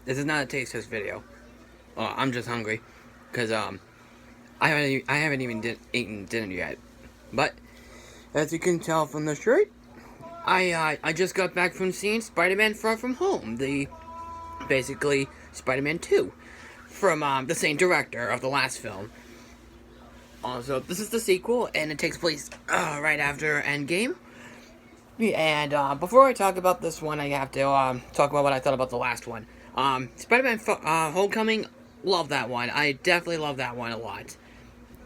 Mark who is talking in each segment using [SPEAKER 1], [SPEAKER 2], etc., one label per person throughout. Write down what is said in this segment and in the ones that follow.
[SPEAKER 1] This is not a taste test video. I'm just hungry because I haven't even eaten dinner yet. But as you can tell from the shirt, I just got back from seeing Spider-Man Far From Home, the basically Spider-Man 2 from the same director of the last film. Also, this is the sequel, and it takes place right after Endgame. And before I talk about this one, I have to talk about what I thought about the last one. Spider-Man Homecoming, love that one. I definitely love that one a lot.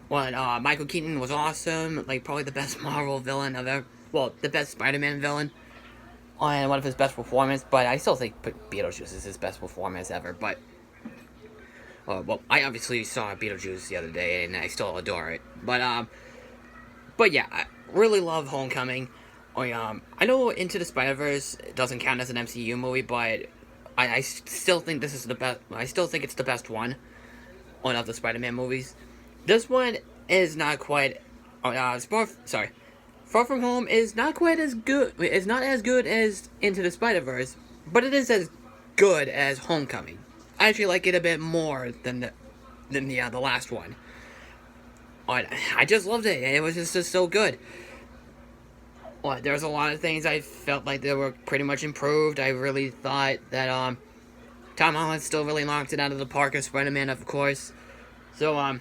[SPEAKER 1] Michael Keaton was awesome, like probably the best Marvel villain of ever. Well, the best Spider-Man villain, and one of his best performances. But I still think Beetlejuice is his best performance ever. But well, I obviously saw Beetlejuice the other day, and I still adore it. But yeah, I really love Homecoming. I know Into the Spider-Verse doesn't count as an MCU movie, but I still think this is the best. I still think it's the best one of the Spider-Man movies. This one is not quite. Far From Home is not quite as good. It's not as good as Into the Spider-Verse, but it is as good as Homecoming. I actually like it a bit more than the last one. I just loved it. It was just so good. There's a lot of things I felt like they were pretty much improved. I really thought that Tom Holland still really knocked it out of the park as Spider-Man, of course. So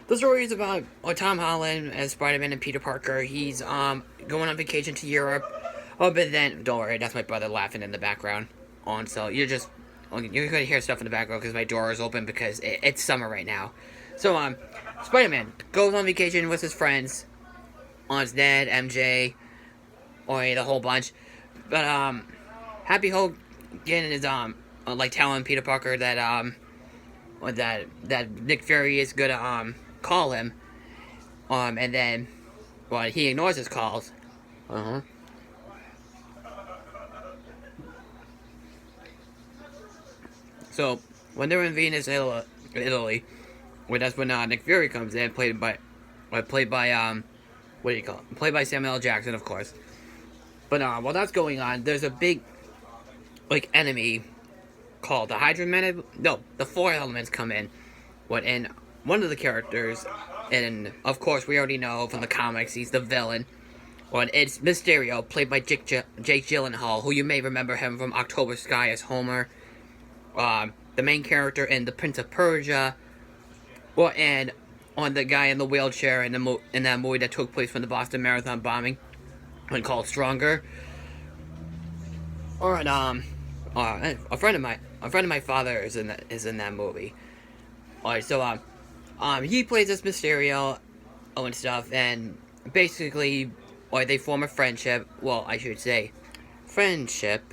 [SPEAKER 1] the story is about Tom Holland as Spider-Man and Peter Parker. He's going on vacation to Europe. But then don't worry, that's my brother laughing in the background. So you're gonna hear stuff in the background because my door is open because it's summer right now. So Spider-Man goes on vacation with his friends. On his dad, MJ, the whole bunch. But Happy Hogan is telling Peter Parker that that Nick Fury is gonna call him. And then he ignores his calls. So when they're in Venice, Italy, that's when Nick Fury comes in, played by what do you call it? Played by Samuel L. Jackson, of course. But while that's going on, there's a big enemy called the Hydra Man. No, the Four Elements come in. And one of the characters, and of course we already know from the comics, he's the villain. It's Mysterio, played by Jake Gyllenhaal, who you may remember him from October Sky as Homer. The main character in The Prince of Persia. And on the guy in the wheelchair in that movie that took place from the Boston Marathon bombing, when called Stronger. A friend of my father is in that movie. He plays this Mysterio, and stuff, and basically, they form a friendship. Well, I should say, friendship,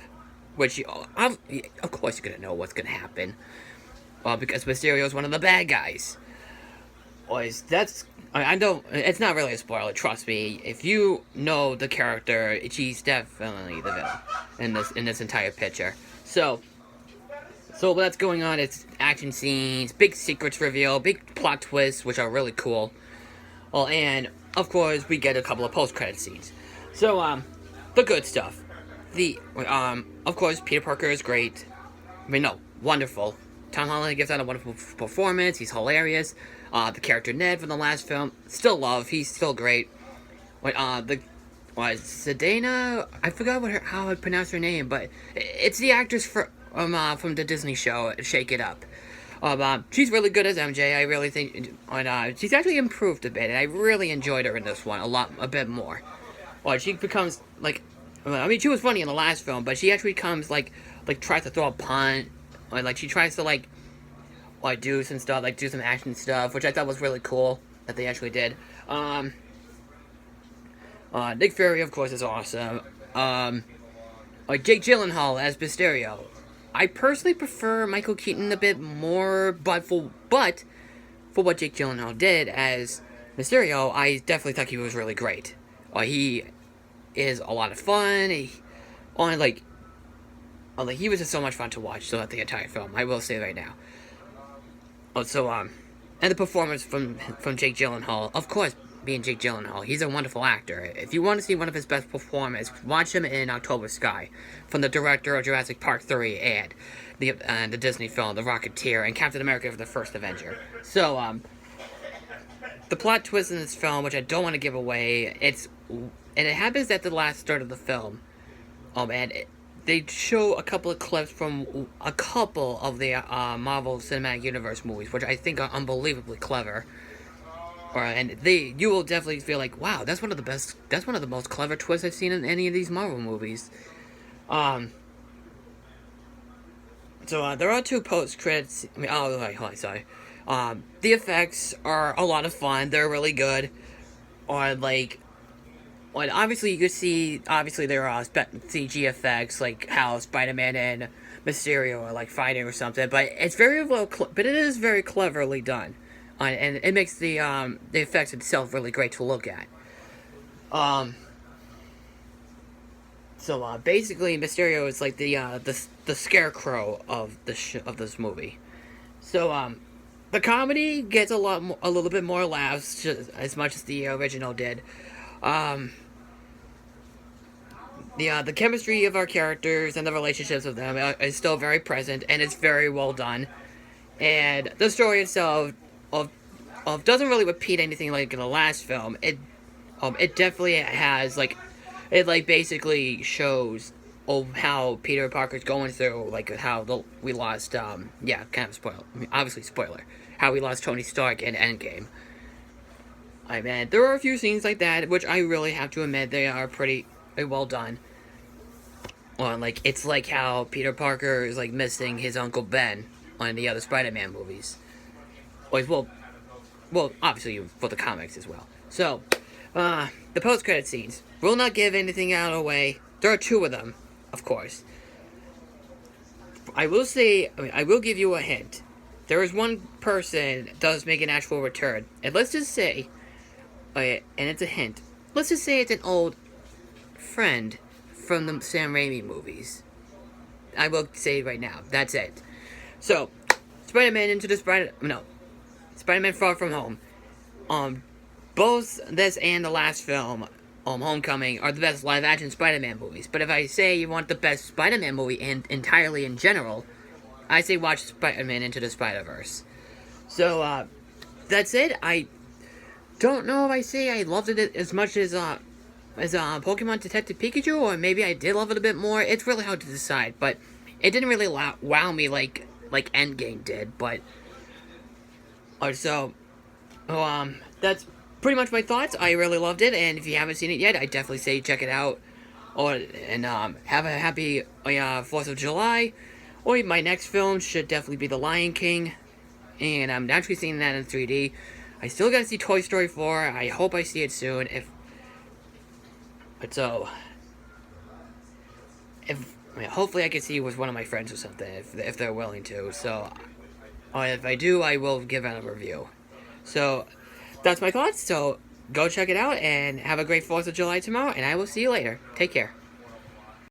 [SPEAKER 1] which of course you're gonna know what's gonna happen. Because Mysterio is one of the bad guys. I don't. It's not really a spoiler. Trust me. If you know the character, she's definitely the villain in this entire picture. So what's going on? It's action scenes, big secrets reveal, big plot twists, which are really cool. And of course we get a couple of post-credit scenes. So the good stuff. Of course Peter Parker is great. Wonderful. Tom Holland gives out a wonderful performance. He's hilarious. The character Ned from the last film, still love. He's still great. Sedana, I forgot how I pronounce her name, but it's the actress from the Disney show Shake It Up. She's really good as MJ. I really think, she's actually improved a bit, and I really enjoyed her in this one a bit more. She becomes she was funny in the last film, but she actually becomes tries to throw a punt. She tries to do some stuff, do some action stuff, which I thought was really cool that they actually did. Nick Fury, of course, is awesome. Jake Gyllenhaal as Mysterio. I personally prefer Michael Keaton a bit more, but for what Jake Gyllenhaal did as Mysterio, I definitely thought he was really great. He is a lot of fun. He was just so much fun to watch throughout the entire film. I will say right now. And the performance from Jake Gyllenhaal, of course, being Jake Gyllenhaal. He's a wonderful actor. If you want to see one of his best performances, watch him in October Sky, from the director of Jurassic Park 3 and the Disney film The Rocketeer and Captain America: The First Avenger. So, the plot twist in this film, which I don't want to give away, it happens at the last third of the film. They show a couple of clips from a couple of the Marvel Cinematic Universe movies, which I think are unbelievably clever. And you will definitely feel like, wow, that's one of the most clever twists I've seen in any of these Marvel movies. So there are 2 post credits. Sorry. The effects are a lot of fun. They're really good. Obviously you could see, there are CG effects, like how Spider-Man and Mysterio are, like, fighting or something, but it's but it is very cleverly done, and it makes the effects itself really great to look at. Basically, Mysterio is like the scarecrow of this movie. So, the comedy gets a little bit more laughs, just as much as the original did. The chemistry of our characters and the relationships of them is still very present, and it's very well done. And the story itself doesn't really repeat anything like in the last film. It definitely has, basically shows how Peter Parker's going through, how we lost, kind of spoiler. Obviously spoiler. How we lost Tony Stark in Endgame. There are a few scenes like that, which I really have to admit they are pretty well done. It's like how Peter Parker is, missing his Uncle Ben on the other Spider-Man movies. Well, obviously for the comics as well. So, the post-credit scenes. Will not give anything out away. There are 2 of them, of course. I will give you a hint. There is one person that does make an actual return. And let's just say, and it's a hint, let's just say it's an old friend from the Sam Raimi movies. I will say it right now. That's it. So, Spider-Man Far From Home. Both this and the last film, Homecoming, are the best live-action Spider-Man movies. But if I say you want the best Spider-Man movie entirely in general, I say watch Spider-Man Into the Spider-Verse. So, that's it. I don't know if I say I loved it as much as Pokemon Detective Pikachu, or maybe I did love it a bit more. It's really hard to decide, but it didn't really wow me like Endgame did. But that's pretty much my thoughts. I really loved it, and if you haven't seen it yet, I definitely say check it out. Have a happy 4th of July. Or my next film should definitely be The Lion King, and I'm actually seeing that in 3D. I still gotta see Toy Story 4. I hope I see it soon. Hopefully I can see it with one of my friends or something, if they're willing to. So, if I do, I will give out a review. So, that's my thoughts. So, go check it out, and have a great 4th of July tomorrow, and I will see you later. Take care.